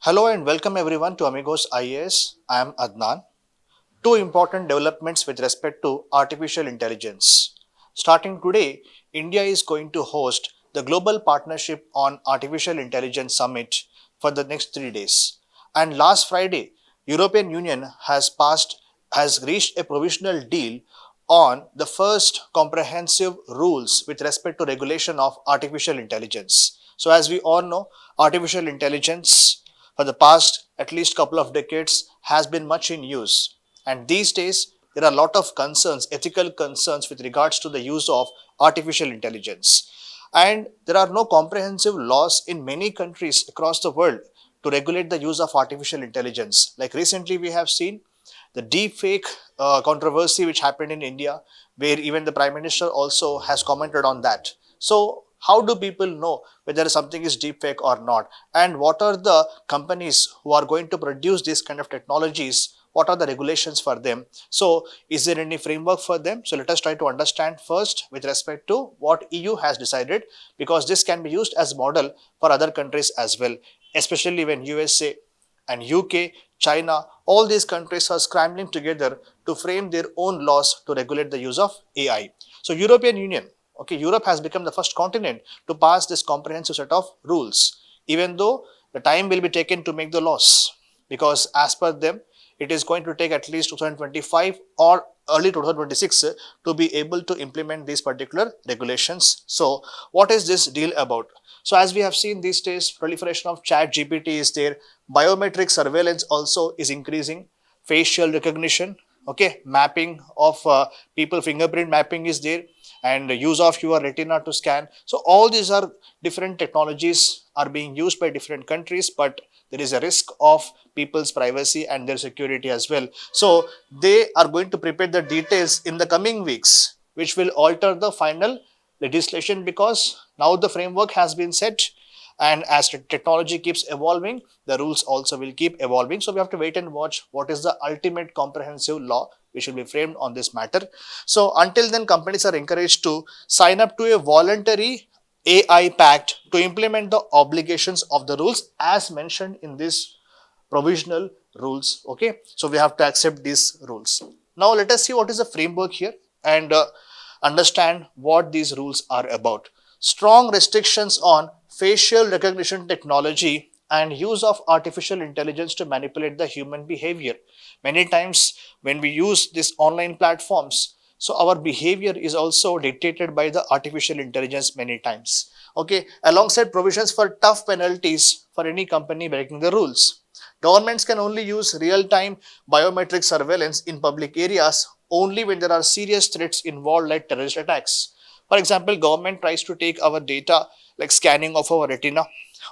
Hello and welcome everyone to Amigos IAS. I am Adnan. Two important developments with respect to artificial intelligence. Starting today, India is going to host the Global Partnership on Artificial Intelligence Summit for the next 3 days. And last Friday, European Union has reached a provisional deal on the first comprehensive rules with respect to regulation of artificial intelligence. So as we all know, artificial intelligence for the past at least couple of decades has been much in use, and these days there are a lot of concerns, ethical concerns with regards to the use of artificial intelligence, and there are no comprehensive laws in many countries across the world to regulate the use of artificial intelligence. Like recently we have seen the deep fake controversy which happened in India, where even the Prime Minister also has commented on that. So how do people know whether something is deep fake or not? And what are the companies who are going to produce this kind of technologies? What are the regulations for them? So is there any framework for them? So let us try to understand first with respect to what EU has decided, because this can be used as model for other countries as well, especially when USA and UK, China, all these countries are scrambling together to frame their own laws to regulate the use of AI. So European Union, okay, Europe has become the first continent to pass this comprehensive set of rules, even though the time will be taken to make the laws, because as per them, it is going to take at least 2025 or early 2026 to be able to implement these particular regulations. So what is this deal about? So as we have seen these days, proliferation of chat GPT is there, biometric surveillance also is increasing, facial recognition, okay, mapping of people, fingerprint mapping is there, and the use of your retina to scan. So all these are different technologies are being used by different countries, but there is a risk of people's privacy and their security as well. So they are going to prepare the details in the coming weeks, which will alter the final legislation, because now the framework has been set, and as the technology keeps evolving, the rules also will keep evolving. So we have to wait and watch what is the ultimate comprehensive law which will be framed on this matter. So until then, companies are encouraged to sign up to a voluntary AI pact to implement the obligations of the rules as mentioned in this provisional rules. Okay, so we have to accept these rules. Now let us see what is the framework here, and understand what these rules are about. Strong restrictions on facial recognition technology and use of artificial intelligence to manipulate the human behavior. Many times when we use these online platforms, so our behavior is also dictated by the artificial intelligence many times. Okay, alongside provisions for tough penalties for any company breaking the rules. Governments can only use real-time biometric surveillance in public areas only when there are serious threats involved, like terrorist attacks. For example, government tries to take our data like scanning of our retina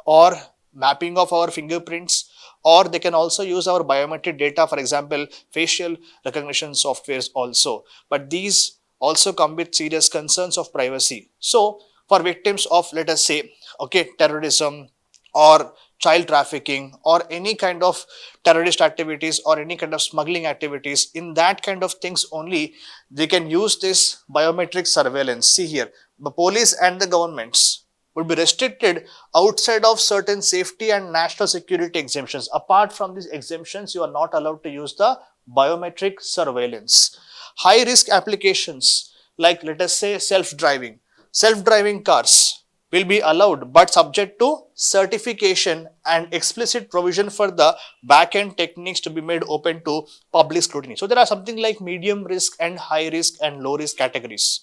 or mapping of our fingerprints, or they can also use our biometric data, for example, facial recognition softwares also. But these also come with serious concerns of privacy. So for victims of, let us say, okay, terrorism or child trafficking or any kind of terrorist activities or any kind of smuggling activities, in that kind of things only they can use this biometric surveillance. See here, the police and the governments would be restricted outside of certain safety and national security exemptions. Apart from these exemptions, you are not allowed to use the biometric surveillance. High risk applications, like let us say self-driving cars will be allowed, but subject to certification and explicit provision for the back-end techniques to be made open to public scrutiny. So there are something like medium risk and high risk and low risk categories.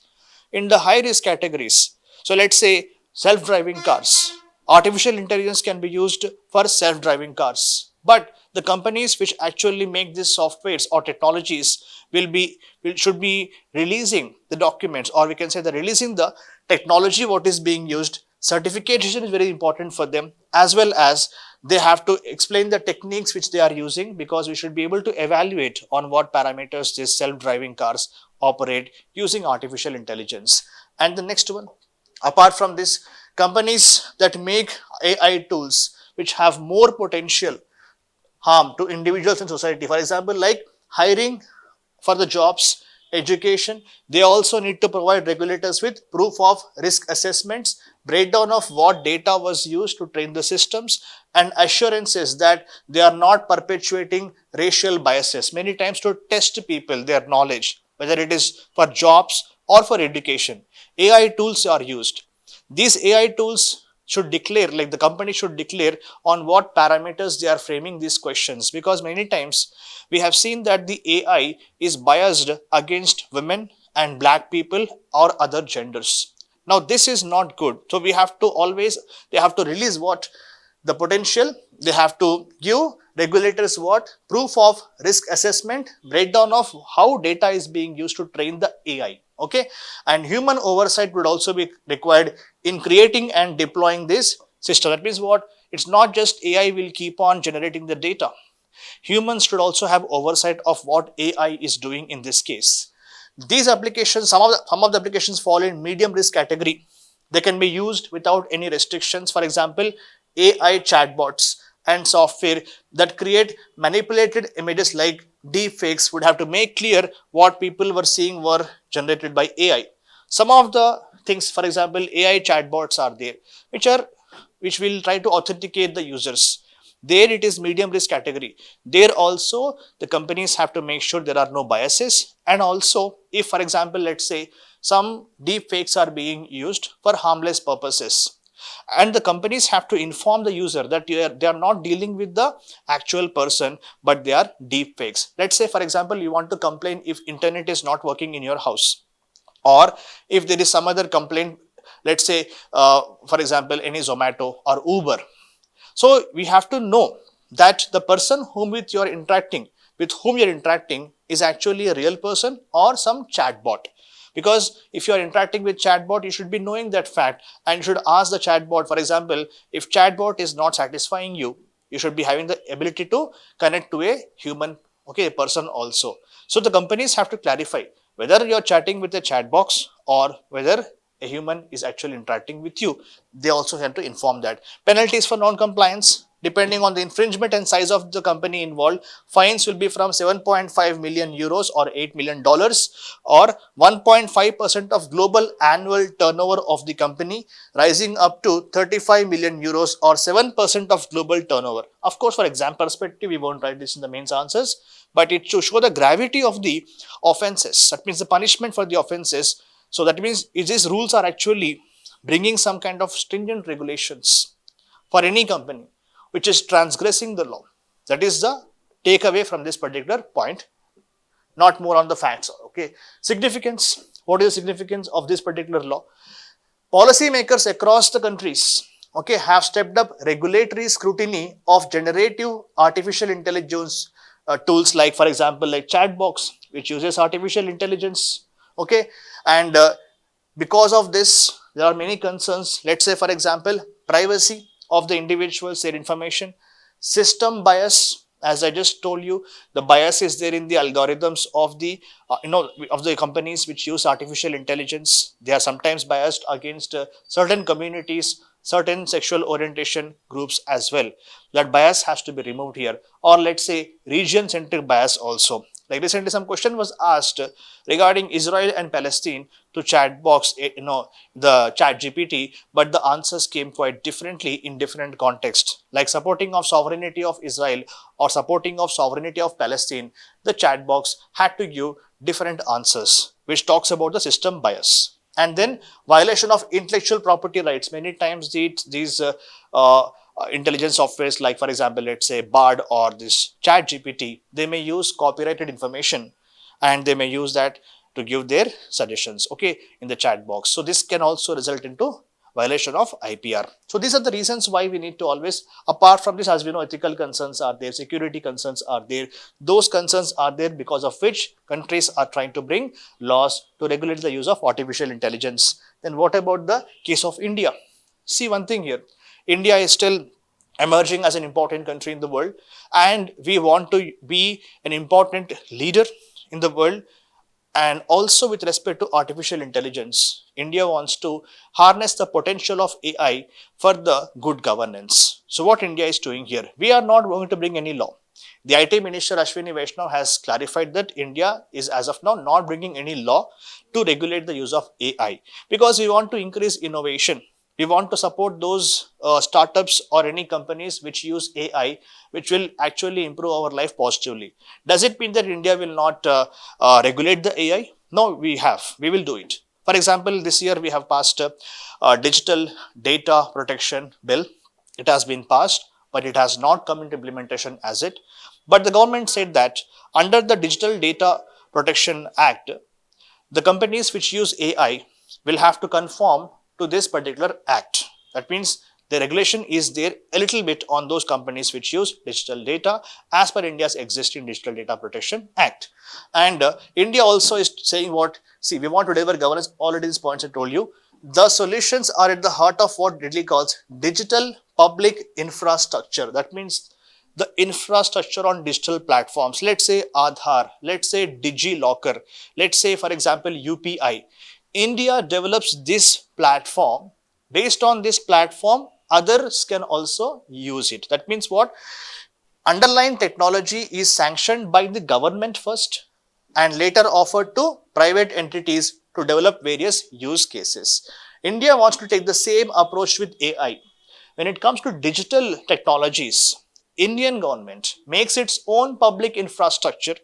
In the high risk categories, so let's say self-driving cars, artificial intelligence can be used for self-driving cars, but the companies which actually make these softwares or technologies should be releasing the documents, or we can say the releasing the technology what is being used. Certification is very important for them, as well as they have to explain the techniques which they are using, because we should be able to evaluate on what parameters these self-driving cars operate using artificial intelligence. And the next one, apart from this, companies that make AI tools which have more potential harm to individuals in society, for example, like hiring for the jobs, education. They also need to provide regulators with proof of risk assessments, breakdown of what data was used to train the systems, and assurances that they are not perpetuating racial biases. Many times to test people, their knowledge, whether it is for jobs or for education. AI tools are used. These AI tools should declare, like the company should declare on what parameters they are framing these questions, because many times we have seen that the AI is biased against women and black people or other genders. Now this is not good. So we have to always, they have to release what the potential, they have to give regulators what proof of risk assessment, breakdown of how data is being used to train the AI. Okay, and human oversight would also be required in creating and deploying this system. That means what, it's not just AI will keep on generating the data. Humans should also have oversight of what AI is doing in this case. These applications, some of the applications fall in medium risk category. They can be used without any restrictions. For example, AI chatbots and software that create manipulated images like deepfakes would have to make clear what people were seeing were generated by AI. Some of the things, for example, AI chatbots are there, which will try to authenticate the users. There it is medium risk category. There also the companies have to make sure there are no biases. And also, if for example, let's say some deep fakes are being used for harmless purposes, and the companies have to inform the user that they are not dealing with the actual person, but they are deep fakes. Let's say for example, you want to complain if internet is not working in your house, or if there is some other complaint, let's say for example any Zomato or Uber. So we have to know that the person with whom you're interacting is actually a real person or some chatbot. Because if you are interacting with chatbot, you should be knowing that fact, and you should ask the chatbot. For example, if chatbot is not satisfying you, you should be having the ability to connect to a human, okay, a person also. So the companies have to clarify whether you're chatting with a chat box or whether a human is actually interacting with you. They also have to inform that. Penalties for non-compliance, depending on the infringement and size of the company involved, fines will be from 7.5 million euros or $8 million, or 1.5% of global annual turnover of the company, rising up to 35 million euros or 7% of global turnover. Of course, for exam perspective, we won't write this in the mains answers, but it to show the gravity of the offenses. That means the punishment for the offenses. So that means these rules are actually bringing some kind of stringent regulations for any company which is transgressing the law. That is the takeaway from this particular point, not more on the facts. Okay, significance. What is the significance of this particular law? Policymakers across the countries, okay, have stepped up regulatory scrutiny of generative artificial intelligence tools, like for example, like chatbox, which uses artificial intelligence. Okay, and because of this, there are many concerns. Let's say, for example, privacy of the individuals, their information, system bias. As I just told you, the bias is there in the algorithms of the of the companies which use artificial intelligence. They are sometimes biased against certain communities, certain sexual orientation groups as well. That bias has to be removed here. Or let's say region centric bias also. Like recently some question was asked regarding Israel and Palestine to chat box, the chat GPT, but the answers came quite differently in different contexts. Like supporting of sovereignty of Israel or supporting of sovereignty of Palestine, the chat box had to give different answers, which talks about the system bias. And then violation of intellectual property rights. Many times these intelligence softwares, like for example, let's say Bard or this chat GPT, they may use copyrighted information and they may use that to give their suggestions, okay, in the chat box. So this can also result into violation of IPR. So these are the reasons why we need to always, apart from this, as we know, ethical concerns are there, security concerns are there. Those concerns are there because of which countries are trying to bring laws to regulate the use of artificial intelligence. Then what about the case of India? See one thing here, India is still emerging as an important country in the world, and we want to be an important leader in the world. And also with respect to artificial intelligence, India wants to harness the potential of AI for the good governance. So what India is doing here, we are not going to bring any law. The IT Minister Ashwini Vaishnav has clarified that India is as of now not bringing any law to regulate the use of AI because we want to increase innovation. We want to support those startups or any companies which use AI, which will actually improve our life positively. Does it mean that India will not regulate the AI? No, we will do it. For example, this year we have passed a digital data protection bill. It has been passed, but it has not come into implementation as it. But the government said that under the Digital Data Protection Act, the companies which use AI will have to conform to this particular act. That means the regulation is there a little bit on those companies which use digital data as per India's existing Digital Data Protection Act. And India also is saying what, see, we want to deliver governance, already these points I told you. The solutions are at the heart of what Delhi calls digital public infrastructure. That means the infrastructure on digital platforms, let's say Aadhaar, let's say DigiLocker, let's say for example UPI. India develops this platform. Based on this platform, others can also use it. That means what? Underlying technology is sanctioned by the government first and later offered to private entities to develop various use cases. India wants to take the same approach with AI. When it comes to digital technologies, Indian government makes its own public infrastructure.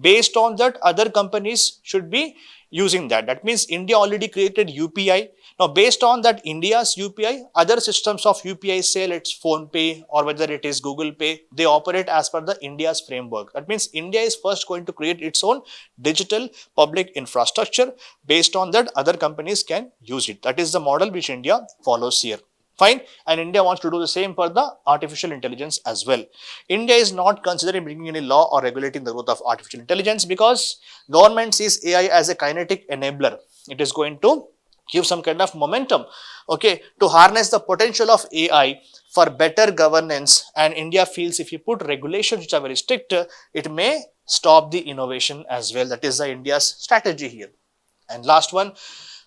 Based on that, other companies should be using that. That means India already created UPI. Now, based on that India's UPI, other systems of UPI, say let's Phone Pay or whether it is Google Pay, they operate as per the India's framework. That means India is first going to create its own digital public infrastructure. Based on that, other companies can use it. That is the model which India follows here. Fine. And India wants to do the same for the artificial intelligence as well. India is not considering bringing any law or regulating the growth of artificial intelligence because government sees AI as a kinetic enabler. It is going to give some kind of momentum, okay, to harness the potential of AI for better governance. And India feels if you put regulations which are very strict, it may stop the innovation as well. That is the India's strategy here. And last one,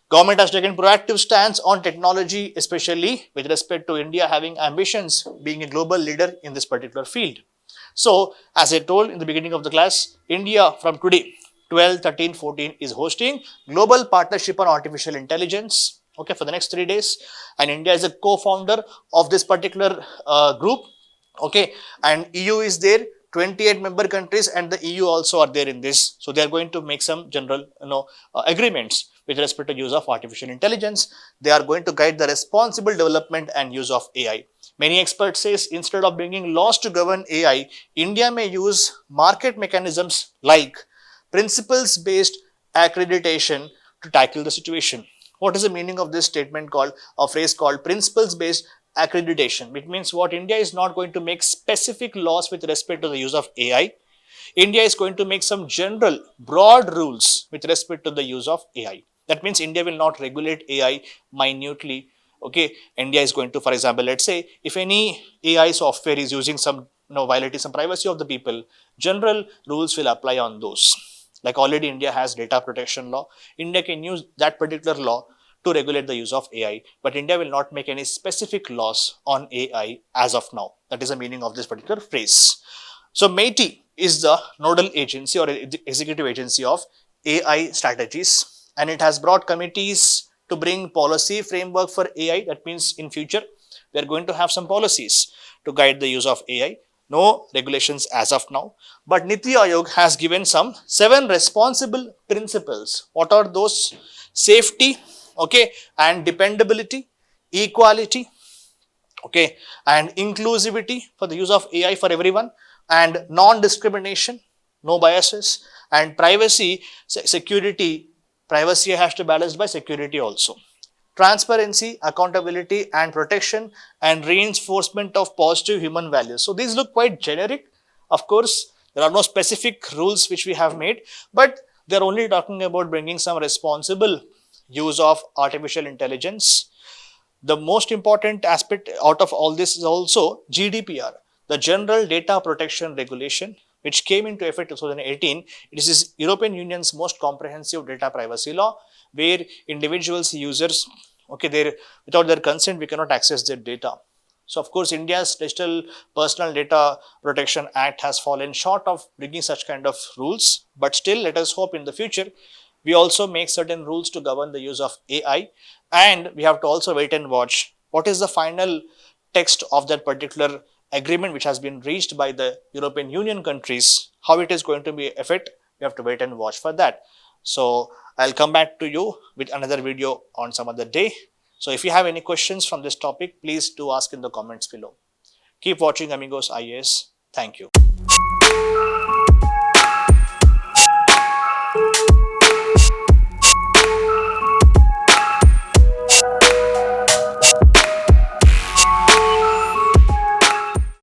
government has taken proactive stance on technology, especially with respect to India having ambitions being a global leader in this particular field. So, as I told in the beginning of the class, India from today, 12, 13, 14 is hosting Global Partnership on Artificial Intelligence, okay, for the next 3 days. And India is a co-founder of this particular group, okay, and EU is there. 28 member countries and the EU also are there in this. So, they are going to make some general agreements with respect to use of artificial intelligence. They are going to guide the responsible development and use of AI. Many experts say instead of bringing laws to govern AI, India may use market mechanisms like principles-based accreditation to tackle the situation. What is the meaning of this statement called, a phrase called principles-based accreditation? It means what? India is not going to make specific laws with respect to the use of AI. India is going to make some general, broad rules with respect to the use of AI. That means India will not regulate AI minutely. Okay, India is going to, for example, let's say if any AI software is using some, violating some privacy of the people, general rules will apply on those. Like already India has data protection law. India can use that particular law to regulate the use of AI, but India will not make any specific laws on AI as of now. That is the meaning of this particular phrase. So MeitY is the nodal agency or executive agency of AI strategies, and it has brought committees to bring policy framework for AI. That means in future, we are going to have some policies to guide the use of AI. No regulations as of now, but Niti Aayog has given some 7 responsible principles. What are those? Safety, okay, and dependability, equality, okay, and inclusivity for the use of AI for everyone, and non-discrimination, no biases, and privacy, security. Privacy has to be balanced by security also. Transparency, accountability, and protection, and reinforcement of positive human values. So these look quite generic. Of course, there are no specific rules which we have made, but they're only talking about bringing some responsible use of artificial intelligence. The most important aspect out of all this is also GDPR, the General Data Protection Regulation, which came into effect in 2018. It is European Union's most comprehensive data privacy law, where individuals, users, okay, without their consent, we cannot access their data. So of course, India's Digital Personal Data Protection Act has fallen short of bringing such kind of rules, but still let us hope in the future we also make certain rules to govern the use of AI, and we have to also wait and watch what is the final text of that particular agreement which has been reached by the European Union countries, how it is going to be effect. We have to wait and watch for that. So I'll come back to you with another video on some other day. So if you have any questions from this topic, please do ask in the comments below. Keep watching Amigos IAS. Thank you.